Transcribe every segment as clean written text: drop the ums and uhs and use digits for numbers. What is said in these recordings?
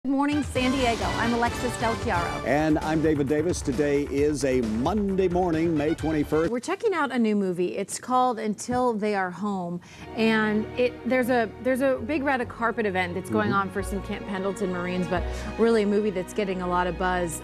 Good morning, San Diego. I'm Alexis Del Chiaro. And I'm David Davis. Today is a Monday morning, May 21st. We're checking out a new movie. It's called Until They Are Home. And there's a big red carpet event that's going on for some Camp Pendleton Marines, but really a movie that's getting a lot of buzz.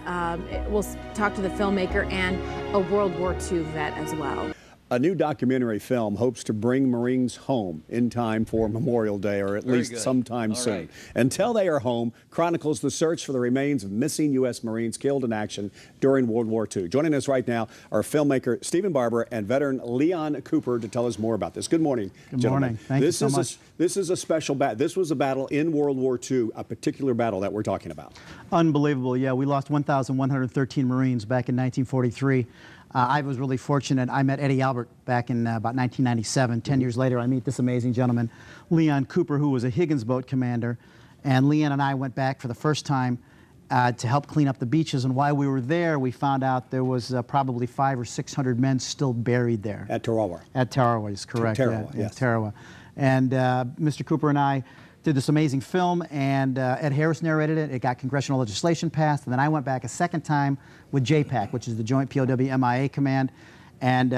We'll talk to the filmmaker and a World War II vet as well. A new documentary film hopes to bring Marines home in time for Memorial Day, or at least sometime soon. Right. Until They Are Home chronicles the search for the remains of missing U.S. Marines killed in action during World War II. Joining us right now are filmmaker Stephen Barber and veteran Leon Cooper to tell us more about this. Good morning, Good gentlemen. morning. Thank you so much. This is a special battle. This was a battle in World War II, a particular battle that we're talking about. Unbelievable. Yeah, we lost 1,113 Marines back in 1943. I was really fortunate. I met Eddie Albert back in about 1997. 10 years later, I meet this amazing gentleman, Leon Cooper, who was a Higgins boat commander. And Leon and I went back for the first time to help clean up the beaches. And while we were there, we found out there was probably 500 or 600 men still buried there. At Tarawa. At Tarawa, is correct. Tarawa, yes. Tarawa. And Mr. Cooper and I did this amazing film, and Ed Harris narrated it. It got congressional legislation passed, and then I went back a second time with JPAC, which is the Joint POW MIA Command, and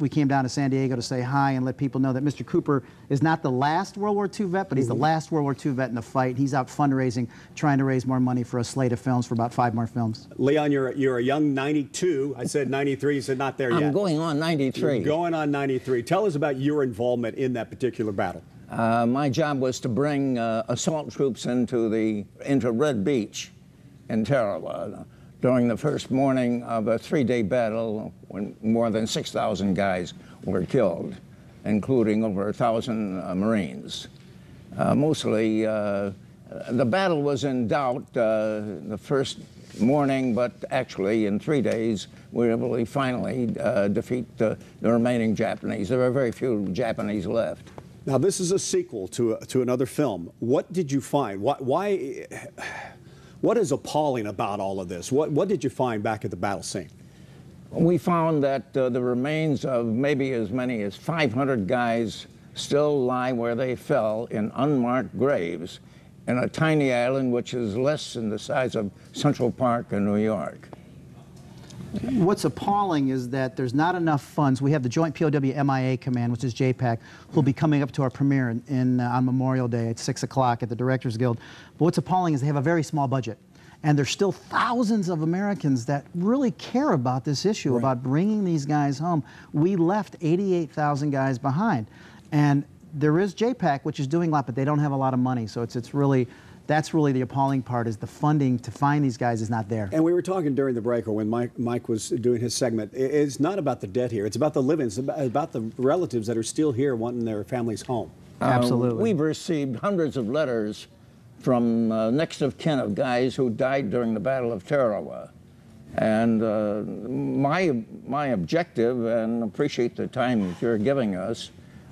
we came down to San Diego to say hi and let people know that Mr. Cooper is not the last World War II vet, but he's the last World War II vet in the fight. He's out fundraising, trying to raise more money for a slate of films, for about 5 more films. Leon, you're a young 92. I said 93. You said not there yet. I'm going on 93. You're going on 93. Tell us about your involvement in that particular battle. My job was to bring assault troops into Red Beach in Tarawa during the first morning of a 3-day battle when more than 6,000 guys were killed, including over 1,000 Marines. Mostly, the battle was in doubt the first morning, but actually in 3 days we were able to finally defeat the remaining Japanese. There were very few Japanese left. Now, this is a sequel to another film. What did you find? What is appalling about all of this? What did you find back at the battle scene? We found that the remains of maybe as many as 500 guys still lie where they fell in unmarked graves in a tiny island which is less than the size of Central Park in New York. What's appalling is that there's not enough funds. We have the Joint POW MIA Command, which is JPAC, who'll be coming up to our premiere on Memorial Day at 6 o'clock at the Directors Guild. But what's appalling is they have a very small budget. And there's still thousands of Americans that really care about this issue, about bringing these guys home. We left 88,000 guys behind. And there is JPAC, which is doing a lot, but they don't have a lot of money. So that's really the appalling part, is the funding to find these guys is not there. And we were talking during the break, or when Mike was doing his segment, it's not about the dead here. It's about the living. It's about the relatives that are still here wanting their families home. Absolutely. We've received hundreds of letters from next of kin of guys who died during the Battle of Tarawa. And my objective, and appreciate the time that you're giving us,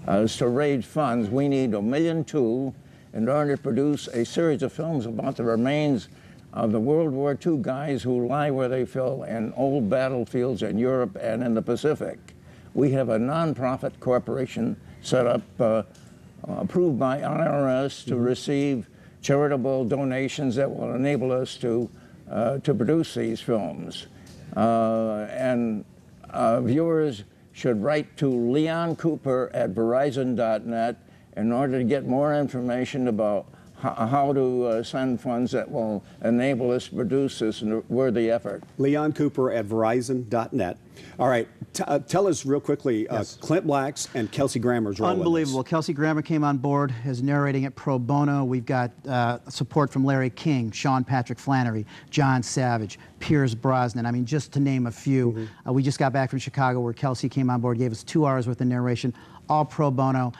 is to raise funds. We need $1.2 million in order to produce a series of films about the remains of the World War II guys who lie where they fell in old battlefields in Europe and in the Pacific. We have a non-profit corporation set up, approved by IRS to receive charitable donations that will enable us to produce these films. Viewers should write to Leon Cooper at Verizon.net in order to get more information about how to send funds that will enable us to produce this worthy effort. Leon Cooper at Verizon.net. All right, tell us real quickly, Clint Black's and Kelsey Grammer's role. Unbelievable. Kelsey Grammer came on board as narrating it pro bono. We've got support from Larry King, Sean Patrick Flannery, John Savage, Pierce Brosnan. I mean, just to name a few. We just got back from Chicago where Kelsey came on board, gave us 2 hours worth of narration, all pro bono.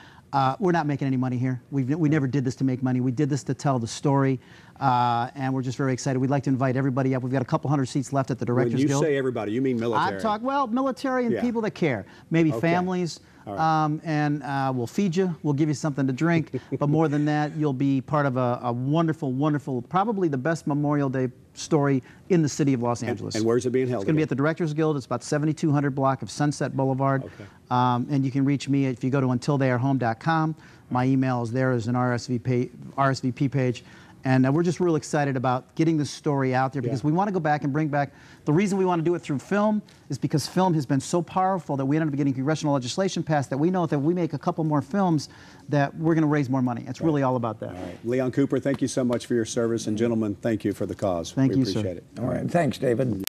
We're not making any money here. We never did this to make money. We did this to tell the story, and we're just very excited. We'd like to invite everybody up. We've got a couple hundred seats left at the Directors Guild. When you say everybody, you mean military? Well, military and people that care. Maybe families. Right. We'll feed you. We'll give you something to drink. But more than that, you'll be part of a wonderful, wonderful, probably the best Memorial Day story in the city of Los Angeles. And where's it being held? It's going to be at the Directors Guild. It's about 7200 block of Sunset Boulevard. Okay. And you can reach me if you go to untiltheyarehome.com. My email is there as an RSVP page. And we're just real excited about getting this story out there because we want to go back and bring back. The reason we want to do it through film is because film has been so powerful that we ended up getting congressional legislation passed that we know that if we make a couple more films that we're going to raise more money. It's really all about that. All right. Leon Cooper, thank you so much for your service. And gentlemen, thank you for the cause. Thank we you, appreciate sir. it. All right. Thanks, David.